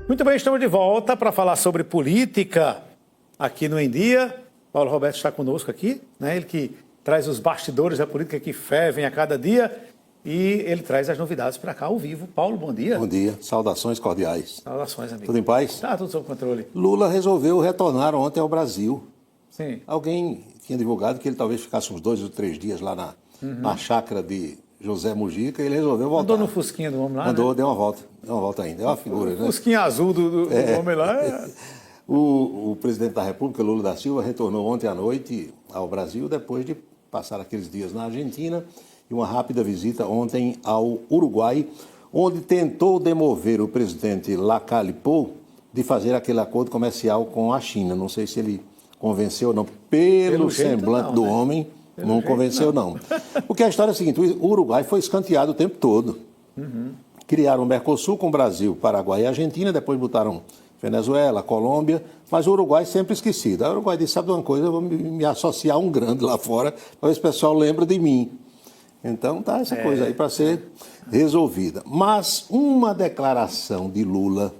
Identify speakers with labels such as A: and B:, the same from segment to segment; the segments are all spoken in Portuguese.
A: Muito bem, estamos de volta para falar sobre política aqui no Em Dia. Paulo Roberto está conosco aqui, né? Ele que traz os bastidores da política que fervem a cada dia e ele traz as novidades para cá ao vivo. Paulo, bom dia.
B: Bom dia, saudações cordiais.
A: Saudações, amigo.
B: Tudo em paz?
A: Tá, tudo sob controle.
B: Lula resolveu retornar ontem ao Brasil.
A: Sim.
B: Alguém tinha divulgado que ele talvez ficasse uns 2 ou 3 dias lá na chácara de José Mujica e ele resolveu voltar.
A: Andou no fusquinha do homem lá,
B: Andou,
A: né?
B: deu uma volta ainda. É uma figura, né?
A: Fusquinha azul do homem lá.
B: O presidente da República, Lula da Silva, retornou ontem à noite ao Brasil depois de passar aqueles dias na Argentina e uma rápida visita ontem ao Uruguai, onde tentou demover o presidente Lacalle Pou de fazer aquele acordo comercial com a China. Não sei se ele convenceu ou não. Pelo semblante
A: não,
B: do
A: né?
B: homem, não convenceu não. Porque a história é a seguinte, o Uruguai foi escanteado o tempo todo. Criaram o Mercosul com o Brasil, Paraguai e Argentina, depois botaram Venezuela, Colômbia, mas o Uruguai sempre esquecido. Aí o Uruguai disse, sabe de uma coisa, eu vou me associar a um grande lá fora, para ver se o pessoal lembra de mim. Então tá essa coisa aí para ser resolvida. Mas uma declaração de Lula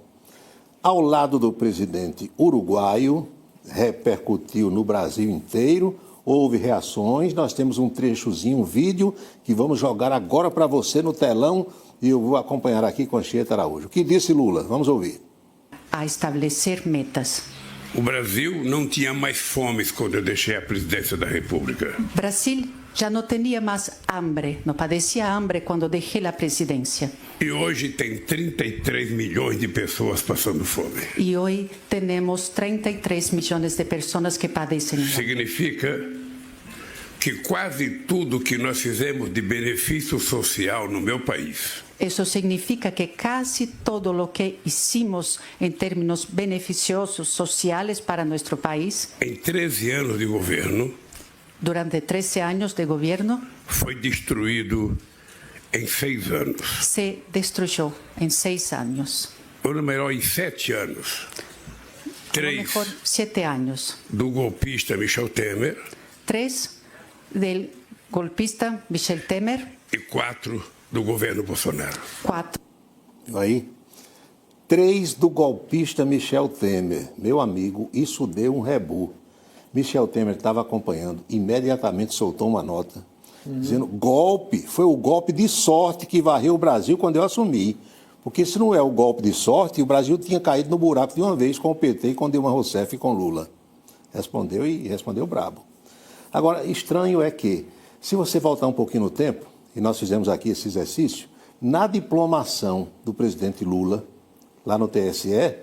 B: ao lado do presidente uruguaio repercutiu no Brasil inteiro, houve reações, nós temos um trechozinho, um vídeo que vamos jogar agora para você no telão e eu vou acompanhar aqui com a Anchieta Araújo. O que disse Lula? Vamos ouvir.
C: A estabelecer metas.
D: O Brasil não tinha mais fome quando eu deixei a presidência da República.
C: Brasil já não tinha mais hambre, não padecia hambre quando deixei a presidência.
D: E hoje tem 33 milhões de pessoas passando fome.
C: E hoje temos 33 milhões de pessoas que padecem hambre.
D: Significa que quase tudo que nós fizemos de benefício social no meu país,
C: Isso significa que casi todo lo que hicimos en términos beneficiosos sociales para nuestro país
D: em 13 anos de governo,
C: durante 13 años de gobierno
D: foi destruído em 6 anos.
C: se destruyó en 6 años.
D: Ou melhor, em 7 anos.
C: A lo
D: 3
C: mejor 7 años.
D: do golpista Michel Temer
C: 3 del golpista Michel Temer,
D: e 4 do governo Bolsonaro.
C: 4
B: Aí, 3 do golpista Michel Temer. Meu amigo, isso deu um rebu. Michel Temer estava acompanhando, imediatamente soltou uma nota, dizendo, golpe, foi o golpe de sorte que varreu o Brasil quando eu assumi. Porque se não é o golpe de sorte, o Brasil tinha caído no buraco de uma vez com o PT e com Dilma Rousseff e com Lula. Respondeu e respondeu brabo. Agora, estranho é que, se você voltar um pouquinho no tempo, e nós fizemos aqui esse exercício, na diplomação do presidente Lula, lá no TSE,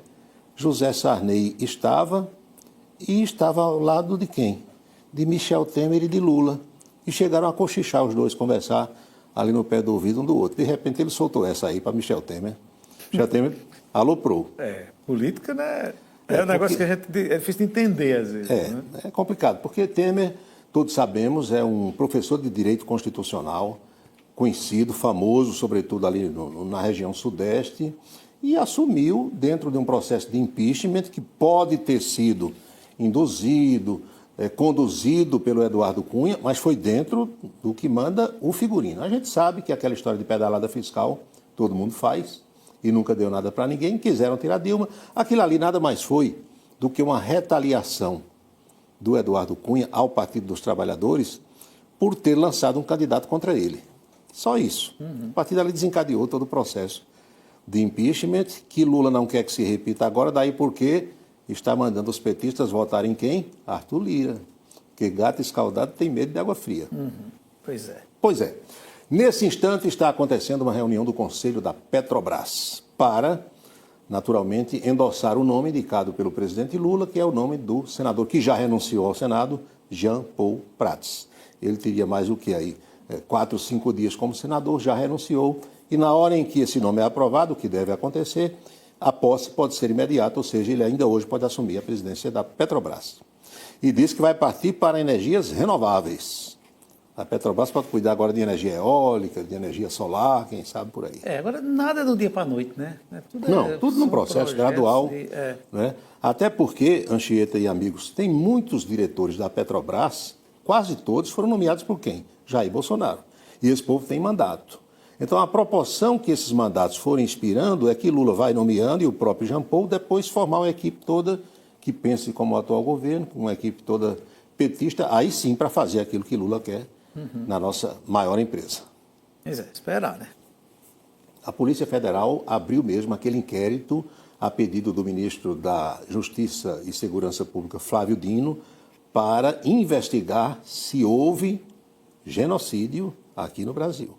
B: José Sarney estava ao lado de quem? De Michel Temer e de Lula. E chegaram a cochichar os dois, conversar ali no pé do ouvido um do outro. De repente ele soltou essa aí para Michel Temer. Michel Temer aloprou.
A: Política, né? É um negócio que é difícil de entender, às vezes. Né?
B: É complicado, porque Temer, todos sabemos, é um professor de direito constitucional, conhecido, famoso, sobretudo ali na região sudeste, e assumiu dentro de um processo de impeachment que pode ter sido induzido, conduzido pelo Eduardo Cunha, mas foi dentro do que manda o figurino. A gente sabe que aquela história de pedalada fiscal todo mundo faz e nunca deu nada para ninguém, quiseram tirar Dilma. Aquilo ali nada mais foi do que uma retaliação do Eduardo Cunha ao Partido dos Trabalhadores por ter lançado um candidato contra ele. Só isso. A partir dali desencadeou todo o processo de impeachment, que Lula não quer que se repita agora, daí porque está mandando os petistas votarem em quem? Arthur Lira. Porque gato escaldado tem medo de água fria.
A: Pois é.
B: Pois é. Nesse instante está acontecendo uma reunião do Conselho da Petrobras para, naturalmente, endossar o nome indicado pelo presidente Lula, que é o nome do senador que já renunciou ao Senado, Jean Paul Prats. Ele teria mais o que aí? 4, 5 dias como senador, já renunciou, e na hora em que esse nome é aprovado, o que deve acontecer, a posse pode ser imediata, ou seja, ele ainda hoje pode assumir a presidência da Petrobras. E diz que vai partir para energias renováveis. A Petrobras pode cuidar agora de energia eólica, de energia solar, quem sabe por aí.
A: Agora nada do dia para a noite, né?
B: Tudo num processo gradual. Né? Até porque, Anchieta e amigos, tem muitos diretores da Petrobras, quase todos foram nomeados por quem? Jair Bolsonaro. E esse povo tem mandato. Então, a proporção que esses mandatos forem inspirando é que Lula vai nomeando e o próprio Jean Paul depois formar uma equipe toda que pense como o atual governo, uma equipe toda petista, aí sim para fazer aquilo que Lula quer na nossa maior empresa.
A: Pois é, esperar, né?
B: A Polícia Federal abriu mesmo aquele inquérito a pedido do ministro da Justiça e Segurança Pública, Flávio Dino, para investigar se houve genocídio aqui no Brasil.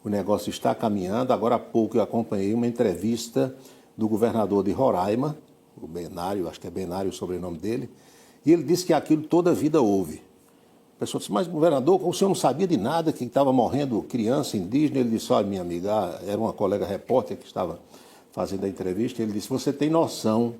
B: O negócio está caminhando. Agora há pouco eu acompanhei uma entrevista do governador de Roraima, o Benário, acho que é Benário o sobrenome dele, e ele disse que aquilo toda a vida houve. A pessoa disse, mas governador, o senhor não sabia de nada, que estava morrendo criança indígena? Ele disse, olha, minha amiga, era uma colega repórter que estava fazendo a entrevista, ele disse, você tem noção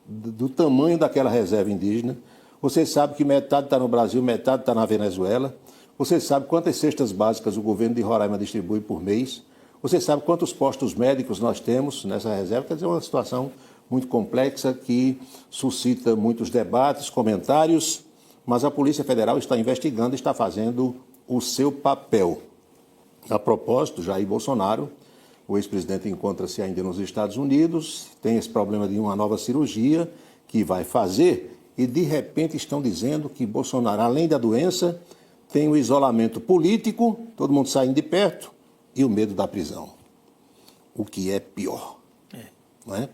B: do tamanho daquela reserva indígena? Você sabe que metade está no Brasil, metade está na Venezuela? Você sabe quantas cestas básicas o governo de Roraima distribui por mês? Você sabe quantos postos médicos nós temos nessa reserva? Quer dizer, é uma situação muito complexa que suscita muitos debates, comentários, mas a Polícia Federal está investigando e está fazendo o seu papel. A propósito, Jair Bolsonaro, o ex-presidente, encontra-se ainda nos Estados Unidos, tem esse problema de uma nova cirurgia que vai fazer e, de repente, estão dizendo que Bolsonaro, além da doença, tem o isolamento político, todo mundo saindo de perto, e o medo da prisão. O que é pior. Não é?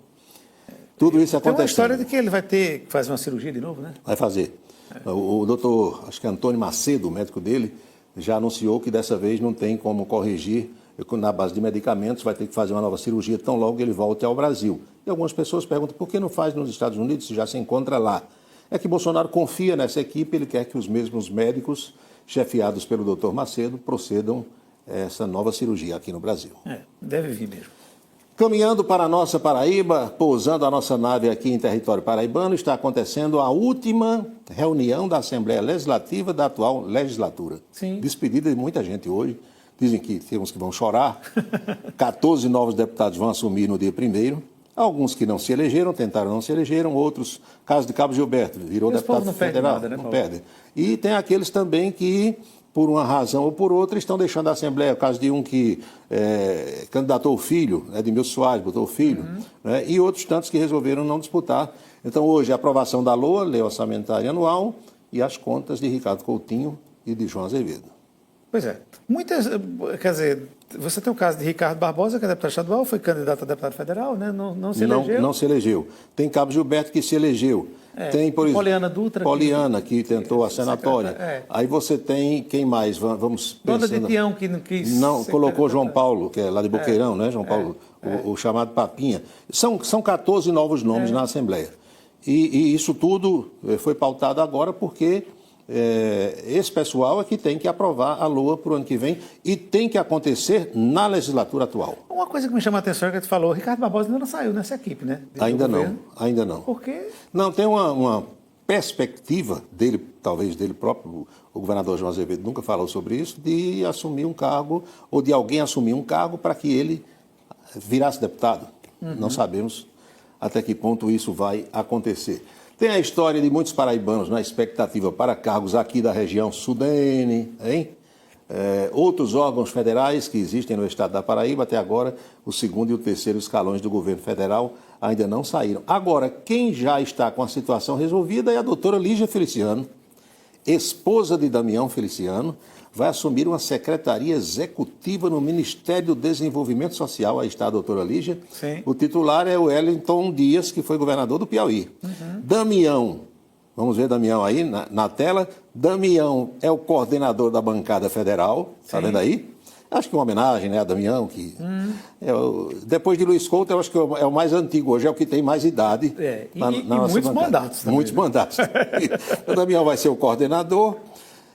B: Tudo isso acontecendo.
A: Tem uma história de que ele vai ter que fazer uma cirurgia de novo, né?
B: Vai fazer. O doutor, acho que é Antônio Macedo, o médico dele, já anunciou que dessa vez não tem como corrigir na base de medicamentos, vai ter que fazer uma nova cirurgia tão logo ele volte ao Brasil. E algumas pessoas perguntam por que não faz nos Estados Unidos se já se encontra lá. É que Bolsonaro confia nessa equipe, ele quer que os mesmos médicos, chefiados pelo doutor Macedo, procedam a essa nova cirurgia aqui no Brasil.
A: Deve vir mesmo.
B: Caminhando para a nossa Paraíba, pousando a nossa nave aqui em território paraibano, está acontecendo a última reunião da Assembleia Legislativa da atual legislatura.
A: Sim.
B: Despedida de muita gente hoje. Dizem que tem uns que vão chorar. 14 novos deputados vão assumir no dia 1º. Alguns que não se elegeram, tentaram não se elegeram. Outros, caso de Cabo Gilberto, virou deputado federal.
A: Nada, né,
B: não perdem. E tem aqueles também que, por uma razão ou por outra, estão deixando a Assembleia. O caso de um que candidatou o filho, Edmilson Soares, botou o filho, né, e outros tantos que resolveram não disputar. Então, hoje, a aprovação da LOA, Lei Orçamentária Anual, e as contas de Ricardo Coutinho e de João Azevedo.
A: Pois é. Muitas, quer dizer, você tem o caso de Ricardo Barbosa, que é deputado estadual, foi candidato a deputado federal, né? Não se elegeu.
B: Não se elegeu. Tem Cabo Gilberto que se elegeu. Tem, por exemplo,
A: Poliana Dutra.
B: Poliana, que tentou a senatória. Aí você tem, quem mais? Vamos
A: Dona
B: pensando.
A: de Tião, que não quis...
B: Não, colocou João Paulo, que é lá de Boqueirão, né? João Paulo, o chamado Papinha. São 14 novos nomes na Assembleia. E isso tudo foi pautado agora porque... esse pessoal é que tem que aprovar a LOA para o ano que vem e tem que acontecer na legislatura atual.
A: Uma coisa que me chama a atenção é que você falou, Ricardo Barbosa ainda não saiu nessa equipe, né?
B: Ainda não.
A: Por quê?
B: Não, tem uma perspectiva dele, talvez dele próprio, o governador João Azevedo nunca falou sobre isso, de assumir um cargo, ou de alguém assumir um cargo para que ele virasse deputado. Não sabemos até que ponto isso vai acontecer. Tem a história de muitos paraibanos na expectativa para cargos aqui da região sudene, hein? Outros órgãos federais que existem no estado da Paraíba, até agora, o 2º e o 3º escalões do governo federal ainda não saíram. Agora, quem já está com a situação resolvida é a doutora Lígia Feliciano, esposa de Damião Feliciano, vai assumir uma secretaria executiva no Ministério do Desenvolvimento Social. Aí está a doutora Lígia.
A: Sim.
B: O titular é o Wellington Dias, que foi governador do Piauí. Damião, vamos ver Damião aí na tela. Damião é o coordenador da bancada federal, está vendo aí? Acho que uma homenagem, né, a Damião, que depois de Luiz Couto, eu acho que é o mais antigo hoje, é o que tem mais idade.
A: E muitos mandatos também.
B: Muitos mandatos. O Damião vai ser o coordenador.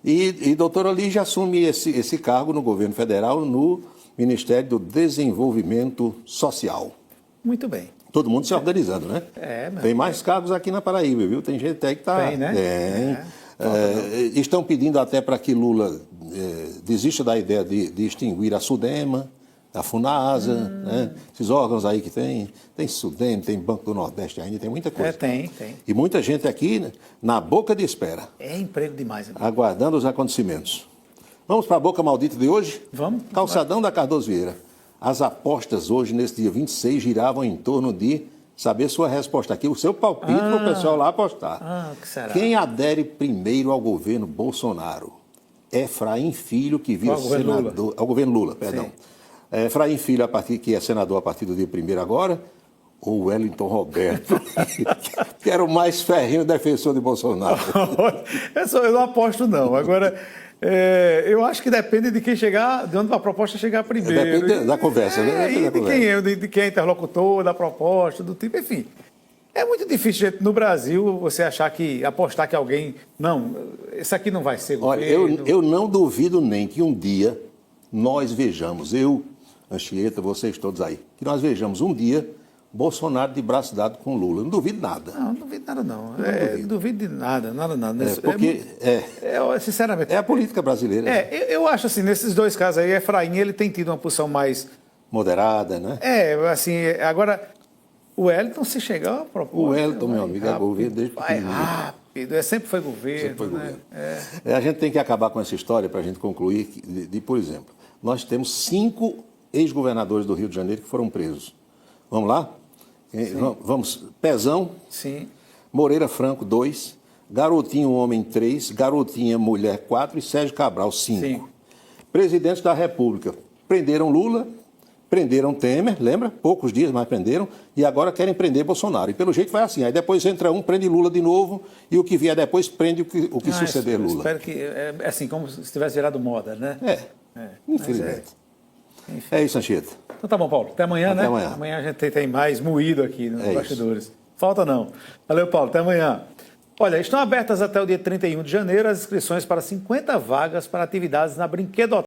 B: E doutora Lígia assume esse cargo no governo federal, no Ministério do Desenvolvimento Social.
A: Muito bem.
B: Todo mundo se organizando, né? Tem mais cargos aqui na Paraíba, viu? Tem gente até que está...
A: Tem, né?
B: Estão pedindo até para que Lula desista da ideia de extinguir a SUDEMA, a FUNASA, né? Esses órgãos aí que tem SUDEM, tem Banco do Nordeste ainda, tem muita coisa.
A: Tem.
B: E muita gente aqui na boca de espera.
A: É emprego demais. Amigo.
B: Aguardando os acontecimentos. Vamos para a boca maldita de hoje?
A: Vamos.
B: Calçadão da Cardoso Vieira. As apostas hoje, nesse dia 26, giravam em torno de saber sua resposta aqui, o seu palpite para o pessoal lá apostar.
A: O que será?
B: Quem adere primeiro ao governo Bolsonaro? Efraim Filho, que vira senador... Ao governo Lula, perdão.
A: Sim.
B: Efraim Filho, que é senador a partir do dia 1º agora, ou Wellington Roberto, que era o mais ferrenho defensor de Bolsonaro.
A: Eu não aposto, não. Agora, eu acho que depende de quem chegar, de onde a proposta chegar primeiro.
B: Depende da conversa, né?
A: E de quem é interlocutor, da proposta, do tipo, enfim. É muito difícil, gente, no Brasil, você achar que, apostar que alguém... Não, esse aqui não vai ser governo.
B: Olha, eu não duvido nem que um dia nós vejamos, eu, Anchieta, vocês todos aí, que nós vejamos um dia Bolsonaro de braço dado com Lula. Não duvido nada.
A: Não duvido nada, não. Não duvido de nada.
B: Porque,
A: sinceramente...
B: É a política brasileira.
A: Eu acho assim, nesses dois casos aí, Efraim, ele tem tido uma posição mais...
B: Moderada, né?
A: Assim, agora, o Wellington, se chegar...
B: O Wellington, meu amigo, é governo desde pequenininho.
A: Rápido, sempre foi governo.
B: Sempre foi governo. A gente tem que acabar com essa história para a gente concluir, por exemplo, nós temos 5 ex-governadores do Rio de Janeiro que foram presos. Vamos lá? Vamos. Pezão.
A: Sim.
B: Moreira Franco, 2. Garotinho Homem, 3. Garotinha Mulher, 4. E Sérgio Cabral, 5.
A: Sim.
B: Presidentes da República. Prenderam Lula, prenderam Temer, lembra? Poucos dias, mas prenderam. E agora querem prender Bolsonaro. E pelo jeito vai assim. Aí depois entra um, prende Lula de novo. E o que vier depois prende o que suceder Lula.
A: Espero que... É assim, como se tivesse virado moda, né?
B: Infelizmente. É isso, Anchieta.
A: Então tá bom, Paulo. Até amanhã, né?
B: Até amanhã.
A: Amanhã a gente tem mais moído aqui nos bastidores.
B: Isso.
A: Falta não. Valeu, Paulo. Até amanhã. Olha, estão abertas até o dia 31 de janeiro as inscrições para 50 vagas para atividades na Brinquedoteca.